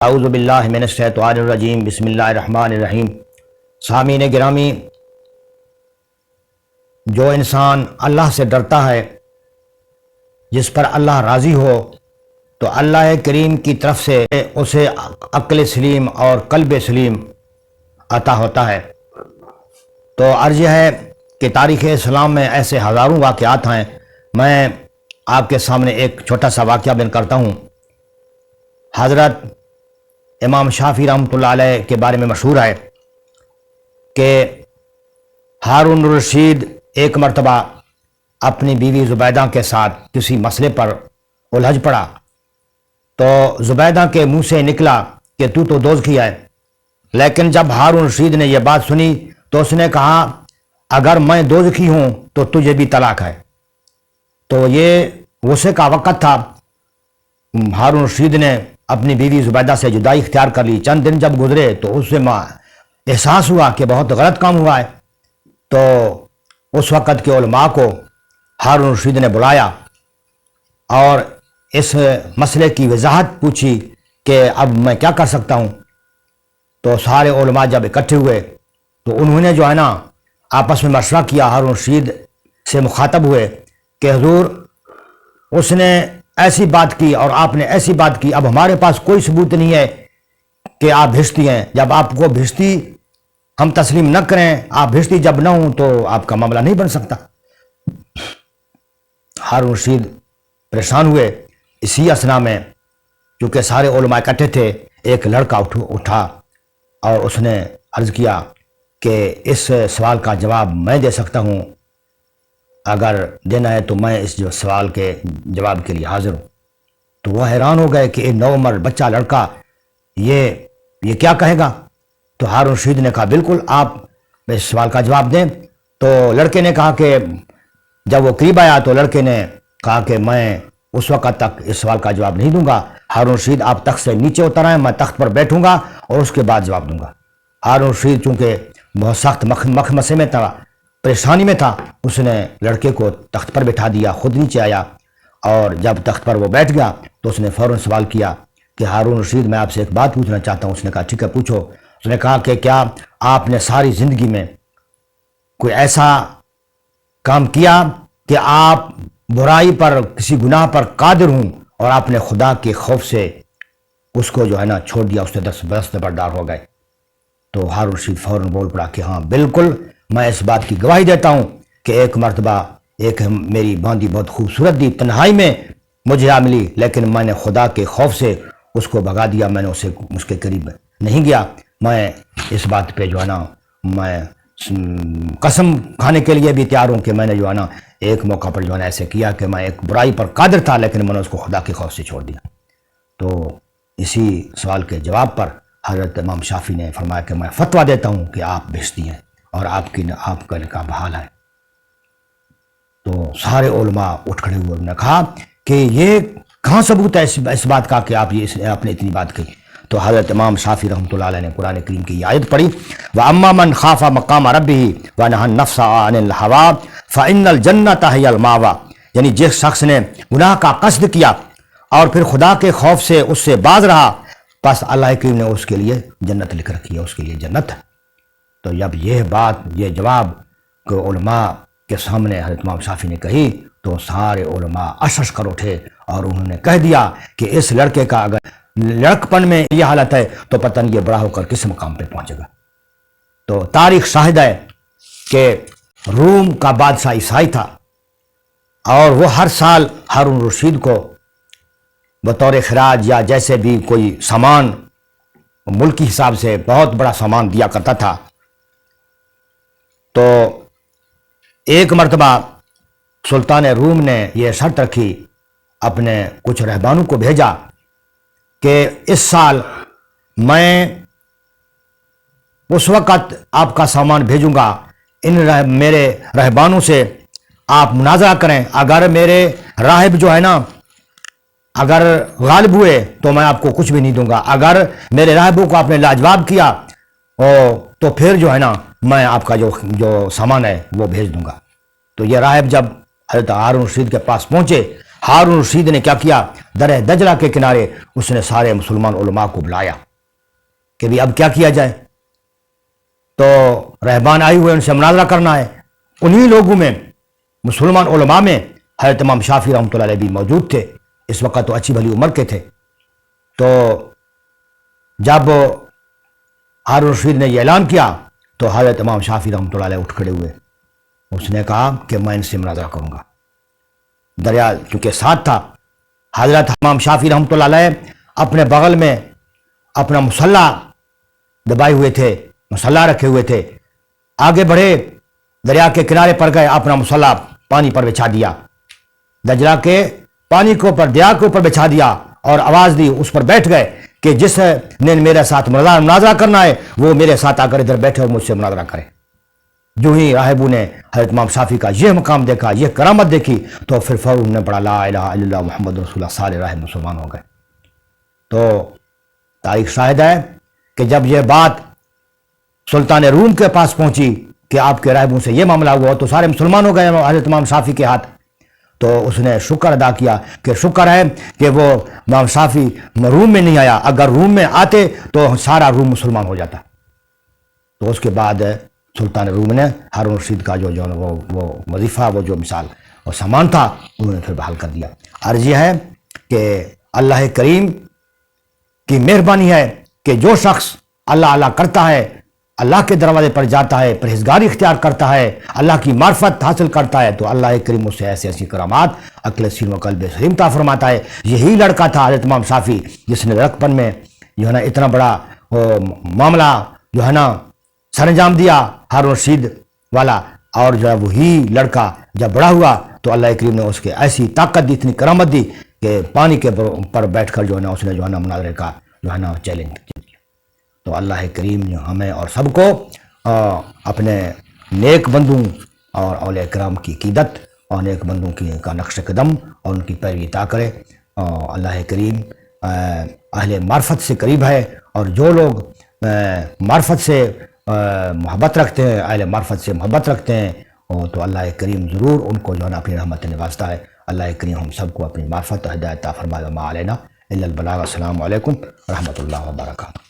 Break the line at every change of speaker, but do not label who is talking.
اعوذ باللہ من الشیطان الرجیم بسم اللہ الرحمن الرحیم۔ سامعین گرامی، جو انسان اللہ سے ڈرتا ہے، جس پر اللہ راضی ہو، تو اللہ کریم کی طرف سے اسے عقل سلیم اور قلب سلیم عطا ہوتا ہے۔ تو عرض ہے کہ تاریخ اسلام میں ایسے ہزاروں واقعات ہیں۔ میں آپ کے سامنے ایک چھوٹا سا واقعہ بیان کرتا ہوں۔ حضرت امام شافعی رحمۃ اللہ علیہ کے بارے میں مشہور ہے کہ ہارون الرشید ایک مرتبہ اپنی بیوی زبیدہ کے ساتھ کسی مسئلے پر الجھ پڑا، تو زبیدہ کے منہ سے نکلا کہ تو دوزخی ہے۔ لیکن جب ہارون الرشید نے یہ بات سنی تو اس نے کہا اگر میں دوزخی ہوں تو تجھے بھی طلاق ہے۔ تو یہ غصے کا وقت تھا۔ ہارون الرشید نے اپنی بیوی زبیدہ سے جدائی اختیار کر لی۔ چند دن جب گزرے تو اس سے احساس ہوا کہ بہت غلط کام ہوا ہے۔ تو اس وقت کے علماء کو ہارون الرشید نے بلایا اور اس مسئلے کی وضاحت پوچھی کہ اب میں کیا کر سکتا ہوں۔ تو سارے علماء جب اکٹھے ہوئے تو انہوں نے آپس میں مشورہ کیا، ہارون الرشید سے مخاطب ہوئے کہ حضور، اس نے ایسی بات کی اور آپ نے ایسی بات کی، اب ہمارے پاس کوئی ثبوت نہیں ہے کہ آپ بھیشتی ہیں۔ جب آپ کو بھیشتی ہم تسلیم نہ کریں، آپ بھیشتی جب نہ ہوں تو آپ کا معاملہ نہیں بن سکتا۔ ہارون الرشید پریشان ہوئے۔ اسی اثنا میں چونکہ سارے علماء اکٹھے تھے، ایک لڑکا اٹھا اور اس نے عرض کیا کہ اس سوال کا جواب میں دے سکتا ہوں، اگر دینا ہے تو میں اس سوال کے جواب کے لیے حاضر ہوں۔ تو وہ حیران ہو گئے کہ نوعمر بچہ لڑکا یہ کیا کہے گا۔ تو ہارون الرشید نے کہا بالکل آپ اس سوال کا جواب دیں۔ تو لڑکے نے کہا کہ جب وہ قریب آیا تو لڑکے نے کہا کہ میں اس وقت تک اس سوال کا جواب نہیں دوں گا۔ ہارون الرشید آپ تخت سے نیچے اتر آئیں، میں تخت پر بیٹھوں گا اور اس کے بعد جواب دوں گا۔ ہارون الرشید چونکہ بہت سخت مخمسے میں تھا، پریشانی میں تھا، اس نے لڑکے کو تخت پر بٹھا دیا، خود نیچے آیا اور جب تخت پر وہ بیٹھ گیا تو اس نے فوراً سوال کیا کہ ہارون الرشید میں آپ سے ایک بات پوچھنا چاہتا ہوں۔ اس نے کہا ٹھیک ہے پوچھو۔ اس نے کہا کہ کیا آپ نے ساری زندگی میں کوئی ایسا کام کیا کہ آپ برائی پر، کسی گناہ پر قادر ہوں اور آپ نے خدا کے خوف سے اس کو چھوڑ دیا، اس سے دستبردار ہو گئے؟ تو ہارون الرشید فوراً بول پڑا کہ ہاں بالکل، میں اس بات کی گواہی دیتا ہوں کہ ایک مرتبہ ایک میری باندی بہت خوبصورت دی، تنہائی میں مجھے ملی، لیکن میں نے خدا کے خوف سے اس کو بھگا دیا، میں نے اس کے قریب نہیں گیا۔ میں اس بات پہ میں قسم کھانے کے لیے بھی تیار ہوں کہ میں نے ایک موقع پر ایسے کیا کہ میں ایک برائی پر قادر تھا، لیکن میں نے اس کو خدا کے خوف سے چھوڑ دیا۔ تو اسی سوال کے جواب پر حضرت امام شافعی نے فرمایا کہ میں فتویٰ دیتا ہوں کہ آپ بھیشتی ہیں اور آپ کا نکاح بحال ہے۔ تو سارے علماء اٹھ کھڑے ہوئے، انہوں نے کہا کہ یہ کہاں ثبوت ہے اس بات کا کہ آپ نے اتنی بات کی؟ تو حضرت امام شافعی رحمۃ اللہ علیہ نے قرآن کریم کی یہ آیت پڑھی، وَأَمَّا مَنْ خَافَ مَقَامَ رَبِّهِ وَنَهَى النَّفْسَ عَنِ الْهَوَىٰ فَإِنَّ الْجَنَّةَ هِيَ الْمَأْوَىٰ، یعنی جس شخص نے گناہ کا قصد کیا اور پھر خدا کے خوف سے اس سے باز رہا، پس اللہ کریم نے اس کے لیے جنت لکھ رکھی ہے، اس کے لیے جنت ہے۔ تو جب یہ جواب کو علماء کے سامنے حضرت امام شافعی نے کہی تو سارے علماء اشش کر اٹھے اور انہوں نے کہہ دیا کہ اس لڑکے کا اگر لڑکپن میں یہ حالت ہے تو پتہ نہیں یہ بڑا ہو کر کس مقام پہ پہنچے گا۔ تو تاریخ شاہد ہے کہ روم کا بادشاہ عیسائی تھا اور وہ ہر سال ہارون الرشید کو بطور خراج یا جیسے بھی کوئی سامان ملکی حساب سے بہت بڑا سامان دیا کرتا تھا۔ تو ایک مرتبہ سلطان روم نے یہ شرط رکھی، اپنے کچھ رہبانوں کو بھیجا کہ اس سال میں اس وقت آپ کا سامان بھیجوں گا، میرے رہبانوں سے آپ مناظرہ کریں، اگر میرے راہب اگر غالب ہوئے تو میں آپ کو کچھ بھی نہیں دوں گا، اگر میرے راہبوں کو آپ نے لاجواب کیا تو پھر میں آپ کا جو سامان ہے وہ بھیج دوں گا۔ تو یہ راہب جب حضرت ہارون الرشید کے پاس پہنچے ہارون رشید نے کیا کیا؟ درہ دجلہ کے کنارے اس نے سارے مسلمان علماء کو بلایا کہ بھی اب کیا کیا جائے، تو رہبان آئے ہوئے ان سے مناظرہ کرنا ہے۔ انہی لوگوں میں مسلمان علماء میں حضرت امام شافعی رحمۃ اللہ علیہ بھی موجود تھے، اس وقت تو اچھی بھلی عمر کے تھے۔ تو جب ہارون رشید نے یہ اعلان کیا تو حضرت امام شافعی رحمۃ اللہ علیہ اٹھ کھڑے ہوئے، اس نے کہا کہ میں ان سے مناظرہ کروں گا۔ دریا چونکہ ساتھ تھا، حضرت امام شافعی رحمۃ اللہ علیہ اپنے بغل میں اپنا مسلح دبائے ہوئے تھے، مسلح رکھے ہوئے تھے، آگے بڑھے، دریا کے کنارے پر گئے، اپنا مسلح پانی پر بچھا دیا، دجلہ کے پانی کے اوپر، دریا کے اوپر بچھا دیا، اور آواز دی، اس پر بیٹھ گئے کہ جس نے میرے ساتھ مناظرہ کرنا ہے وہ میرے ساتھ آ کر ادھر بیٹھے اور مجھ سے مناظرہ کرے۔ جو ہی راہبوں نے حضرت امام شافعی کا یہ مقام دیکھا، یہ کرامت دیکھی، تو پھر فوراً نے پڑھا لا الہ الا اللہ محمد رسول اللہ، سارے راہ مسلمان ہو گئے۔ تو تاریخ شاہد ہے کہ جب یہ بات سلطان روم کے پاس پہنچی کہ آپ کے راہبوں سے یہ معاملہ ہوا، تو سارے مسلمان ہو گئے حضرت امام شافعی کے ہاتھ۔ تو اس نے شکر ادا کیا کہ شکر ہے کہ وہ امام شافعی روم میں نہیں آیا، اگر روم میں آتے تو سارا روم مسلمان ہو جاتا۔ تو اس کے بعد سلطان روم نے ہارون رشید کا جو وہ وظیفہ، وہ جو مثال اور سامان تھا، انہوں نے پھر بحال کر دیا۔ عرض یہ ہے کہ اللہ کریم کی مہربانی ہے کہ جو شخص اللہ اللہ کرتا ہے، اللہ کے دروازے پر جاتا ہے، پرہیزگاری اختیار کرتا ہے، اللہ کی معرفت حاصل کرتا ہے، تو اللہ کریم اس سے ایسی ایسی کرامات عقل سین و قلب سلیم عطا فرماتا ہے۔ یہی لڑکا تھا حضرت امام شافعی جس نے لڑکپن میں جو ہے نا اتنا بڑا معاملہ جو ہے نا سر انجام دیا، ہارون رشید والا، اور جو ہے وہی لڑکا جب بڑا ہوا تو اللہ کریم نے اس کے ایسی طاقت دی، اتنی کرامت دی کہ پانی کے پر بیٹھ کر جو ہے نا اس نے جو ہے نا مناظرے کا جو ہے نا چیلنج کیا۔ تو اللہ کریم ہمیں اور سب کو اپنے نیک بندوں اور اولیاء کرام کی عقیدت اور نیک بندوں کا نقش قدم اور ان کی پیروی عطا کرے۔ اللہ کریم اہل معرفت سے قریب ہے، اور جو لوگ معرفت سے محبت رکھتے ہیں، اہل معرفت سے محبت رکھتے ہیں، تو اللہ کریم ضرور ان کو جو ہے نا اپنی رحمت نوازتا ہے۔ اللہ کریم ہم سب کو اپنی معرفت ہدایت عطا فرمائے۔ وما علینا الا البلاغ۔ السلام علیکم ورحمۃ اللہ وبرکاتہ۔